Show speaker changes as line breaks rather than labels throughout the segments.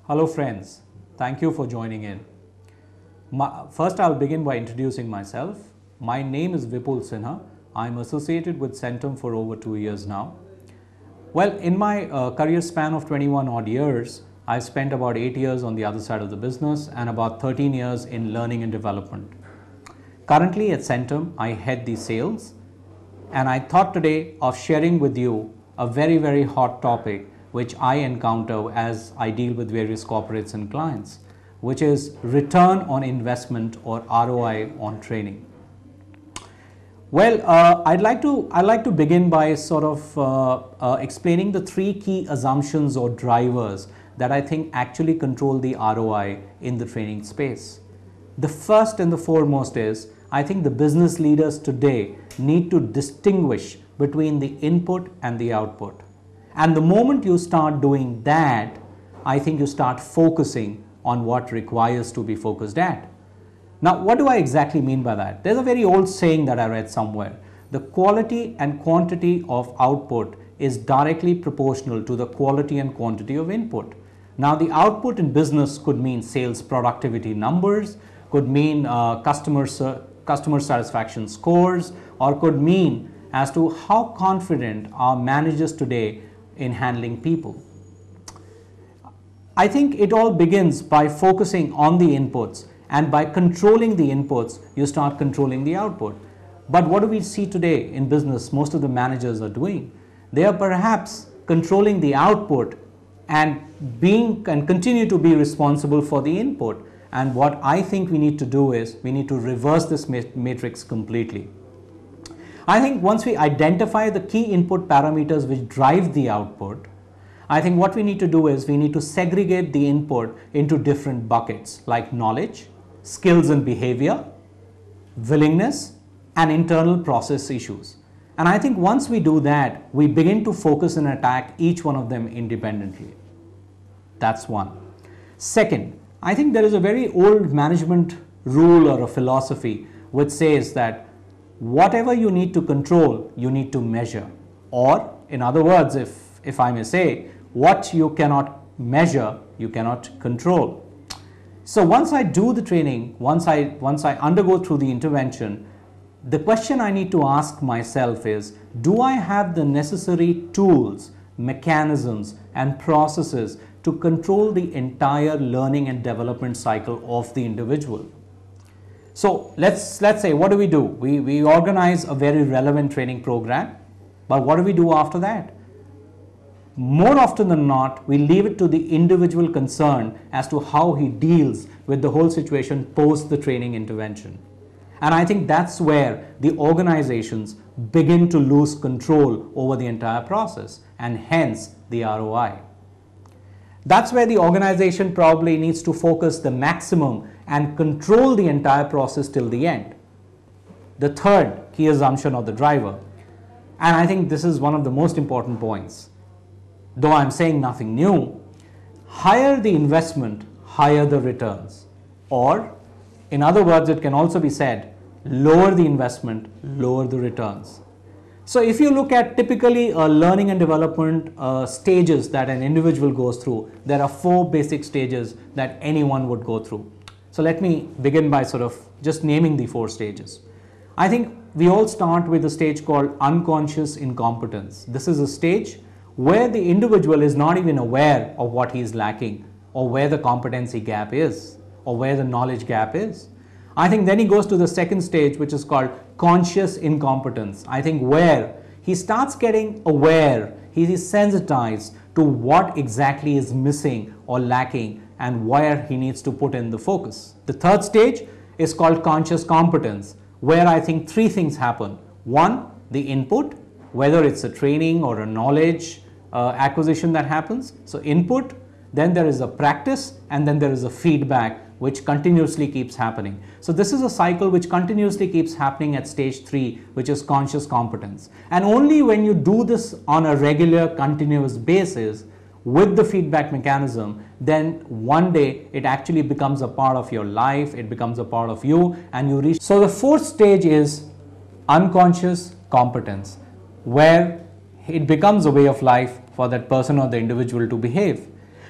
Hello friends, thank you for joining in. First I'll begin by introducing myself. My name is Vipul Sinha. I'm associated with Centum for over 2 years now. Well, in my career span of 21 odd years, I've spent about 8 years on the other side of the business and about 13 years in learning and development. Currently at Centum, I head the sales, and I thought today of sharing with you a very hot topic which I encounter as I deal with various corporates and clients, which is return on investment or ROI on training. Well, I'd like to begin by sort of explaining the 3 key assumptions or drivers that I think actually control the ROI in the training space. The first and the foremost is, I think the business leaders today need to distinguish between the input and the output. And the moment you start doing that, I think you start focusing on what requires to be focused at. Now, what do I exactly mean by that? There's a very old saying that I read somewhere. The quality and quantity of output is directly proportional to the quality and quantity of input. Now, the output in business could mean sales productivity numbers, could mean customer satisfaction scores, or could mean as to how confident are managers today in handling people. I think it all begins by focusing on the inputs, and by controlling the inputs, you start controlling the output. But what do we see today in business most of the managers are doing? They are perhaps controlling the output and continue to be responsible for the input. And what I think we need to do is we need to reverse this matrix completely. I think once we identify the key input parameters which drive the output, I think what we need to do is we need to segregate the input into different buckets like knowledge, skills and behavior, willingness, and internal process issues. And I think once we do that, we begin to focus and attack each one of them independently. That's one. Second, I think there is a very old management rule or a philosophy which says that whatever you need to control, you need to measure. Or, in other words, if I may say, what you cannot measure, you cannot control. So once I do the training, once I undergo through the intervention, the question I need to ask myself is, do I have the necessary tools, mechanisms, and processes to control the entire learning and development cycle of the individual? So let's say, what do? We organize a very relevant training program, but what do we do after that? More often than not, we leave it to the individual concerned as to how he deals with the whole situation post the training intervention. And I think that's where the organizations begin to lose control over the entire process, and hence the ROI. That's where the organization probably needs to focus the maximum and control the entire process till the end. The third key assumption of the driver, and I think this is one of the most important points, though I'm saying nothing new, higher the investment, higher the returns. Or, in other words, it can also be said, lower the investment, lower the returns. So if you look at typically learning and development stages that an individual goes through, there are 4 basic stages that anyone would go through. So let me begin by sort of just naming the 4 stages. I think we all start with a stage called unconscious incompetence. This is a stage where the individual is not even aware of what he is lacking, or where the competency gap is, or where the knowledge gap is. I think then he goes to the second stage, which is called conscious incompetence. I think where he starts getting aware, he is sensitized to what exactly is missing or lacking and where he needs to put in the focus. The third stage is called conscious competence, where I think 3 things happen. 1, the input, whether it's a training or a knowledge acquisition that happens. So input, then there is a practice, and then there is a feedback which continuously keeps happening. So this is a cycle which continuously keeps happening at stage 3, which is conscious competence. And only when you do this on a regular, continuous basis with the feedback mechanism, then one day it actually becomes a part of your life, it becomes a part of you, and you reach. So the 4th stage is unconscious competence, where it becomes a way of life for that person or the individual to behave.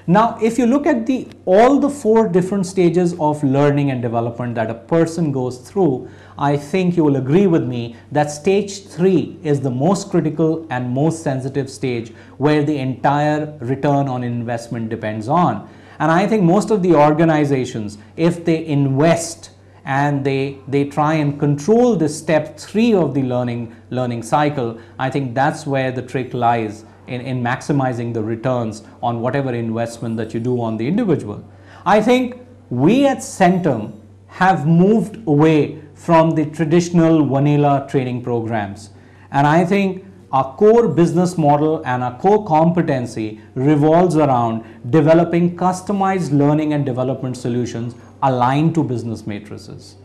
Now, if you look at all the 4 different stages of learning and development that a person goes through, I think you will agree with me that stage 3 is the most critical and most sensitive stage, where the entire return on investment depends on. And I think most of the organizations, if they invest and they try and control this step 3 of the learning cycle, I think that's where the trick lies in maximizing the returns on whatever investment that you do on the individual. I think we at Centum have moved away from the traditional vanilla training programs, and I think our core business model and our core competency revolves around developing customized learning and development solutions aligned to business matrices.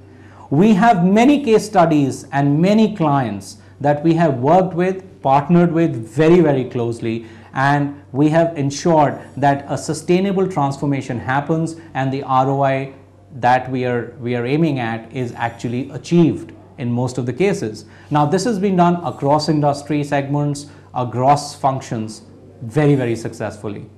We have many case studies and many clients that we have worked with, partnered with very, very closely, and we have ensured that a sustainable transformation happens and the ROI that we are aiming at is actually achieved in most of the cases. Now, this has been done across industry segments, across functions, very, very successfully.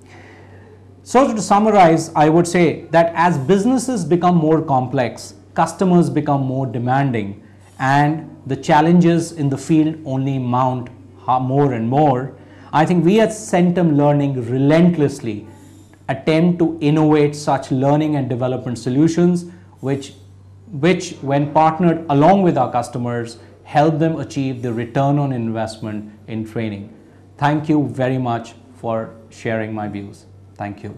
So to summarize, I would say that as businesses become more complex, customers become more demanding, and the challenges in the field only mount more and more, I think we at Centum Learning relentlessly attempt to innovate such learning and development solutions which when partnered along with our customers, help them achieve the return on investment in training. Thank you very much for sharing my views. Thank you.